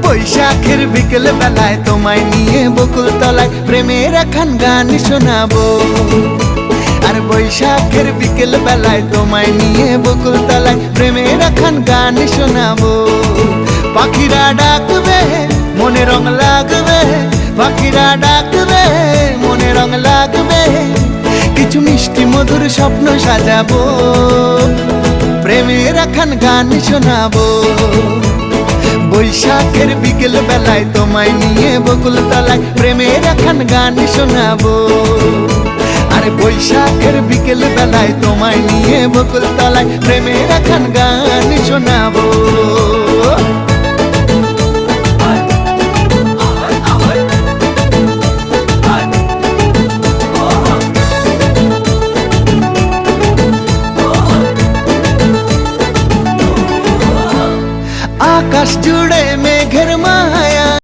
বৈশাখের বিকেল বেলায় তোমায় নিয়ে বকুল তলায় প্রেমের একখান গান শোনাবো। আর বৈশাখের বিকেল বেলায় তোমায় নিয়ে বকুল তলায় প্রেমের একখান গান শোনাবো। পাখিরা ডাকবে মনে রং লাগবে, পাখিরা ডাকবে মনে রং লাগবে, কিছু মিষ্টি মধুর স্বপ্ন সাজাবো, প্রেমের একখান গান শোনাবো। বৈশাখের বিকেল বেলায় তোমায় নিয়ে বকুল তলায় প্রেমের একখান গান শোনাবো। আরে বৈশাখের বিকেল বেলায় তোমায় নিয়ে বকুল তলায় প্রেমের একখান গান শোনাবো।